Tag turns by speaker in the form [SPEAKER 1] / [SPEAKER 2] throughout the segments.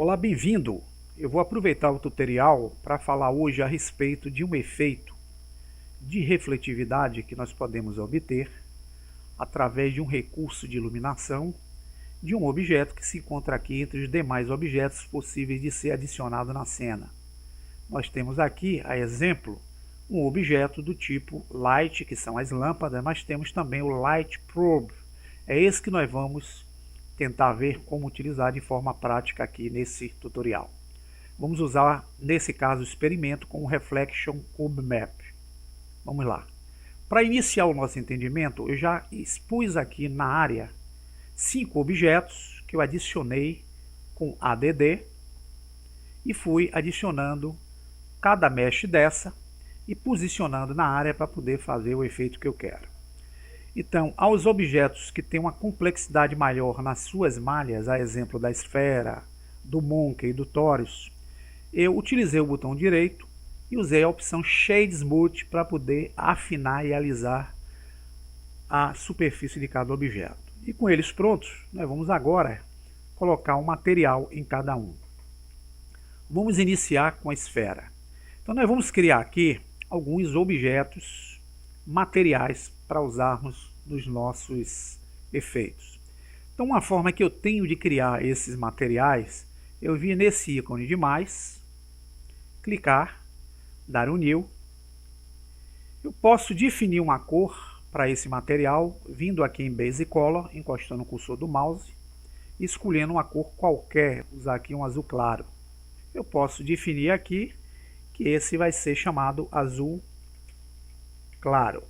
[SPEAKER 1] Olá, bem-vindo! Eu vou aproveitar o tutorial para falar hoje a respeito de um efeito de refletividade que nós podemos obter através de um recurso de iluminação de um objeto que se encontra aqui entre os demais objetos possíveis de ser adicionado na cena. Nós temos aqui, a exemplo, um objeto do tipo Light, que são as lâmpadas, mas temos também o Light Probe. É esse que nós vamos tentar ver como utilizar de forma prática aqui nesse tutorial. Vamos usar, nesse caso, o experimento com o Reflection Cube Map. Vamos lá. Para iniciar o nosso entendimento, eu já expus aqui na área 5 objetos que eu adicionei com ADD e fui adicionando cada mesh dessa e posicionando na área para poder fazer o efeito que eu quero. Então, aos objetos que têm uma complexidade maior nas suas malhas, a exemplo da esfera, do Monkey e do Torus, eu utilizei o botão direito e usei a opção Shade Smooth para poder afinar e alisar a superfície de cada objeto. E com eles prontos, nós vamos agora colocar um material em cada um. Vamos iniciar com a esfera. Então nós vamos criar aqui alguns objetos materiais para usarmos nos nossos efeitos. Então uma forma que eu tenho de criar esses materiais, eu vim nesse ícone de mais, clicar, dar um New. Eu posso definir uma cor para esse material, vindo aqui em Base Color, encostando o cursor do mouse, e escolhendo uma cor qualquer, usar aqui um azul claro. Eu posso definir aqui que esse vai ser chamado azul claro.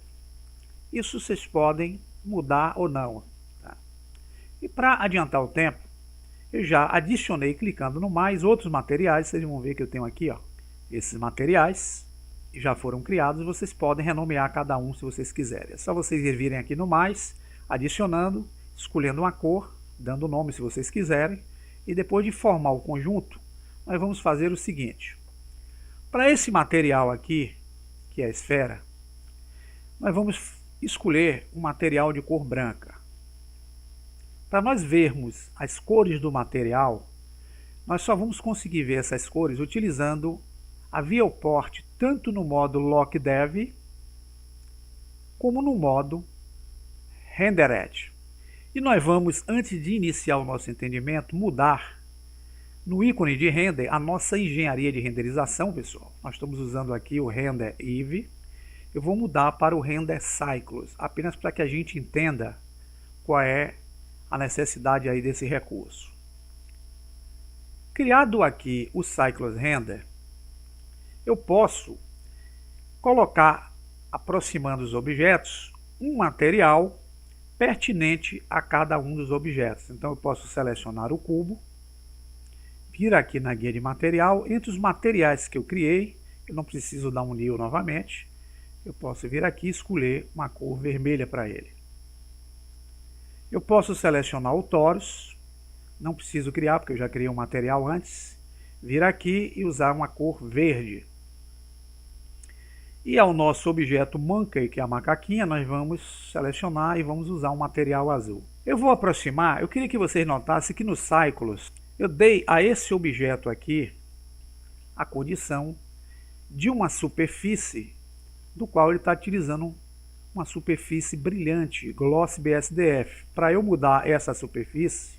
[SPEAKER 1] Isso vocês podem mudar ou não. Tá? E para adiantar o tempo, eu já adicionei, clicando no mais, outros materiais. Vocês vão ver que eu tenho aqui, ó, esses materiais já foram criados. Vocês podem renomear cada um se vocês quiserem. É só vocês virem aqui no mais, adicionando, escolhendo uma cor, dando nome se vocês quiserem. E depois de formar o conjunto, nós vamos fazer o seguinte. Para esse material aqui, que é a esfera, nós vamos escolher um material de cor branca. Para nós vermos as cores do material, nós só vamos conseguir ver essas cores utilizando a Viewport tanto no modo Lock Dev como no modo Rendered. E nós vamos, antes de iniciar o nosso entendimento, mudar no ícone de render a nossa engenharia de renderização, pessoal. Nós estamos usando aqui o Render Eve. Eu vou mudar para o Render Cycles, apenas para que a gente entenda qual é a necessidade aí desse recurso. Criado aqui o Cycles Render, eu posso colocar, aproximando os objetos, um material pertinente a cada um dos objetos. Então eu posso selecionar o cubo, vir aqui na guia de material, entre os materiais que eu criei, eu não preciso dar um new novamente, eu posso vir aqui e escolher uma cor vermelha para ele. Eu posso selecionar o Torus, não preciso criar porque eu já criei um material antes, vir aqui e usar uma cor verde. E ao nosso objeto Monkey, que é a macaquinha, nós vamos selecionar e vamos usar um material azul. Eu vou aproximar, eu queria que vocês notassem que no Cycles eu dei a esse objeto aqui a condição de uma superfície do qual ele está utilizando uma superfície brilhante, Gloss BSDF. Para eu mudar essa superfície,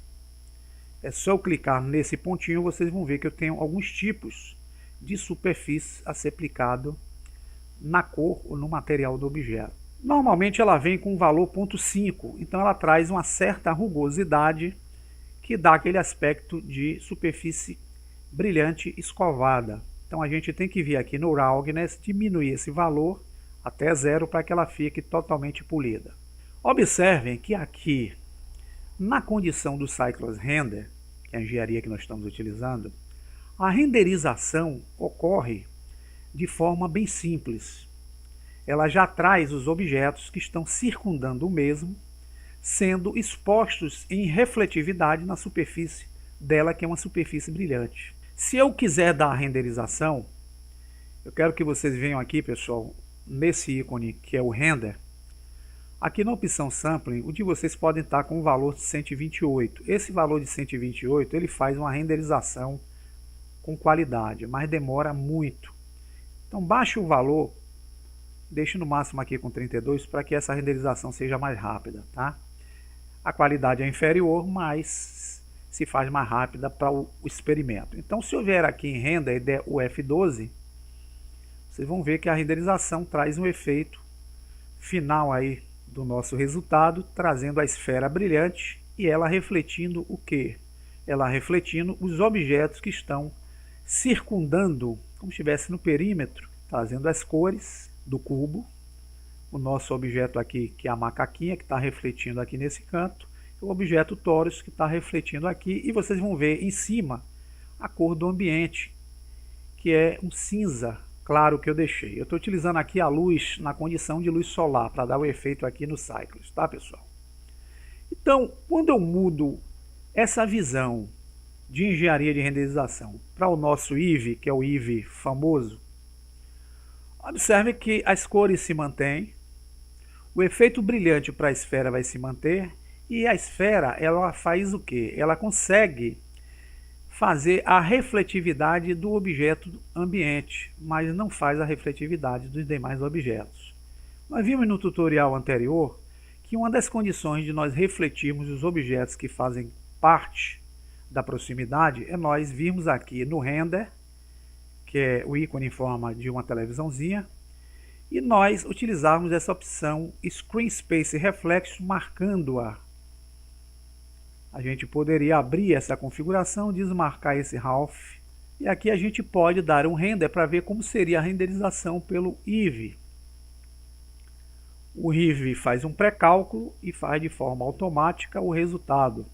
[SPEAKER 1] é só eu clicar nesse pontinho, vocês vão ver que eu tenho alguns tipos de superfície a ser aplicado na cor ou no material do objeto. Normalmente ela vem com um valor 0,5, então ela traz uma certa rugosidade que dá aquele aspecto de superfície brilhante escovada. Então a gente tem que vir aqui no Roughness, diminuir esse valor até 0 para que ela fique totalmente polida. Observem que aqui, na condição do Cycles Render, que é a engenharia que nós estamos utilizando, a renderização ocorre de forma bem simples. Ela já traz os objetos que estão circundando o mesmo, sendo expostos em refletividade na superfície dela, que é uma superfície brilhante. Se eu quiser dar a renderização, eu quero que vocês venham aqui, pessoal, nesse ícone que é o Render, Aqui na opção Sampling, o de vocês podem estar com o valor de 128. Esse valor de 128, ele faz uma renderização com qualidade, mas demora muito. Então baixe o valor, deixe no máximo aqui com 32 para que essa renderização seja mais rápida, tá? A qualidade é inferior, mas se faz mais rápida para o experimento. Então se eu vier aqui em renda e der o F12, vocês vão ver que a renderização traz um efeito final aí do nosso resultado, trazendo a esfera brilhante e ela refletindo o que? Ela refletindo os objetos que estão circundando, como se estivesse no perímetro, trazendo as cores do cubo. O nosso objeto aqui, que é a macaquinha, que está refletindo aqui nesse canto, o objeto Torus, que está refletindo aqui, e vocês vão ver em cima a cor do ambiente, que é um cinza claro que eu deixei. Eu estou utilizando aqui a luz na condição de luz solar para dar o efeito aqui no Cycles, tá pessoal? Então, quando eu mudo essa visão de engenharia de renderização para o nosso Eevee, que é o Eevee famoso, observe que as cores se mantêm, o efeito brilhante para a esfera vai se manter, e a esfera ela faz o que? Ela consegue fazer a refletividade do objeto ambiente, mas não faz a refletividade dos demais objetos. Nós vimos no tutorial anterior que uma das condições de nós refletirmos os objetos que fazem parte da proximidade é nós virmos aqui no render, que é o ícone em forma de uma televisãozinha, e nós utilizarmos essa opção Screen Space Reflection, marcando-a. A gente poderia abrir essa configuração, desmarcar esse half, e aqui a gente pode dar um render para ver como seria a renderização pelo Eevee. O Eevee faz um pré-cálculo e faz de forma automática o resultado.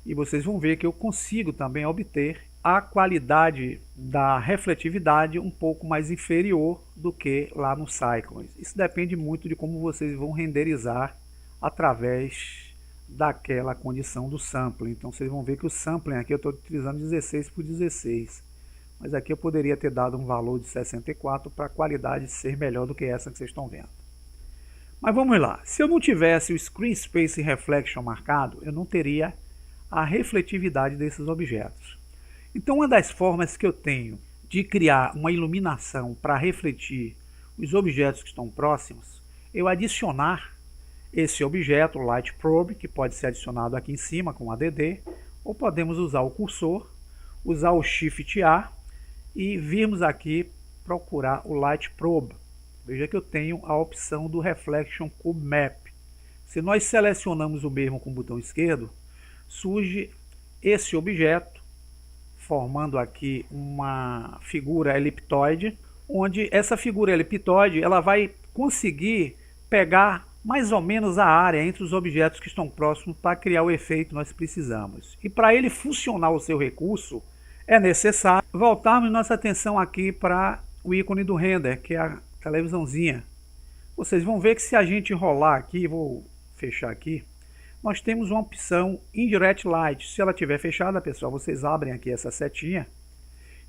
[SPEAKER 1] E vocês vão ver que eu consigo também obter a qualidade da refletividade um pouco mais inferior do que lá no Cyclones. Isso depende muito de como vocês vão renderizar através daquela condição do sampling. Então vocês vão ver que o sampling aqui eu estou utilizando 16 por 16, mas aqui eu poderia ter dado um valor de 64 para a qualidade ser melhor do que essa que vocês estão vendo. Mas vamos lá, se eu não tivesse o Screen Space Reflection marcado, eu não teria a refletividade desses objetos. Então uma das formas que eu tenho de criar uma iluminação para refletir os objetos que estão próximos, eu adicionar esse objeto, o Light Probe, que pode ser adicionado aqui em cima com ADD, ou podemos usar o cursor, usar o Shift A e virmos aqui procurar o Light Probe. Veja que eu tenho a opção do Reflection Cube Map. Se nós selecionamos o mesmo com o botão esquerdo, surge esse objeto, formando aqui uma figura eliptoide, onde essa figura eliptoide ela vai conseguir pegar mais ou menos a área entre os objetos que estão próximos para criar o efeito que nós precisamos. E para ele funcionar o seu recurso, é necessário voltarmos nossa atenção aqui para o ícone do render, que é a televisãozinha. Vocês vão ver que se a gente rolar aqui, vou fechar aqui, nós temos uma opção Indirect Light. Se ela estiver fechada, pessoal, vocês abrem aqui essa setinha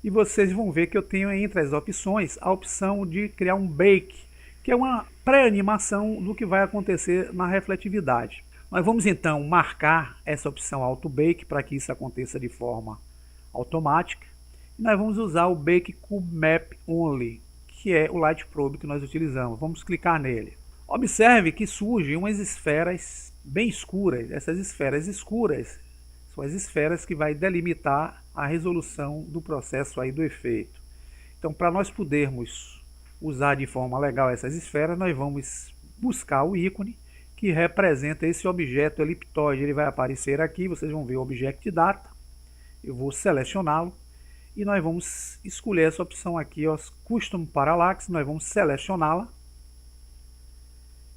[SPEAKER 1] e vocês vão ver que eu tenho entre as opções a opção de criar um bake, que é uma pré-animação do que vai acontecer na refletividade. Nós vamos então marcar essa opção Auto Bake para que isso aconteça de forma automática. E nós vamos usar o Bake Cube Map Only, que é o Light Probe que nós utilizamos. Vamos clicar nele. Observe que surgem umas esferas bem escuras. Essas esferas escuras são as esferas que vai delimitar a resolução do processo aí do efeito. Então, para nós podermos usar de forma legal essas esferas, nós vamos buscar o ícone que representa esse objeto eliptoide. Ele vai aparecer aqui, vocês vão ver o Object Data. Eu vou selecioná-lo e nós vamos escolher essa opção aqui, ó, Custom Parallax. Nós vamos selecioná-la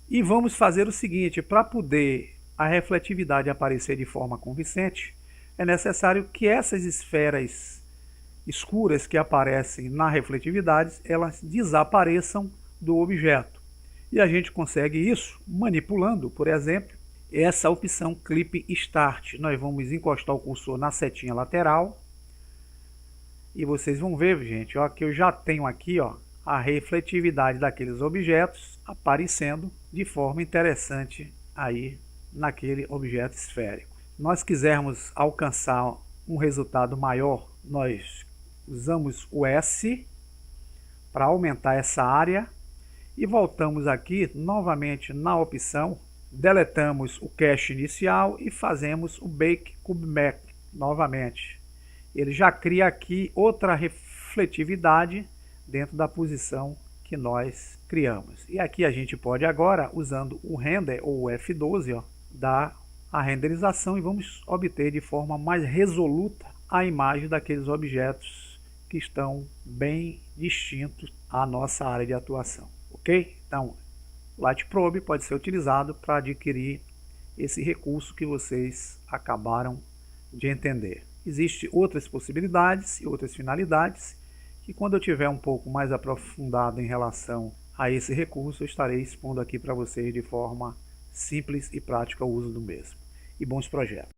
[SPEAKER 1] e vamos fazer o seguinte: para poder a refletividade aparecer de forma convincente, é necessário que essas esferas escuras que aparecem na refletividade, elas desapareçam do objeto. E a gente consegue isso manipulando, por exemplo, essa opção Clip Start. Nós vamos encostar o cursor na setinha lateral e vocês vão ver, gente, ó, que eu já tenho aqui, ó, a refletividade daqueles objetos aparecendo de forma interessante aí naquele objeto esférico. Se nós quisermos alcançar um resultado maior, nós usamos o S para aumentar essa área e voltamos aqui novamente na opção, deletamos o cache inicial e fazemos o Bake Cube Map novamente. Ele já cria aqui outra refletividade dentro da posição que nós criamos. E aqui a gente pode agora, usando o render ou o F12, ó, dar a renderização e vamos obter de forma mais resoluta a imagem daqueles objetos que estão bem distintos à nossa área de atuação. Ok? Então, o Light Probe pode ser utilizado para adquirir esse recurso que vocês acabaram de entender. Existem outras possibilidades e outras finalidades que, quando eu tiver um pouco mais aprofundado em relação a esse recurso, eu estarei expondo aqui para vocês de forma simples e prática o uso do mesmo. E bons projetos!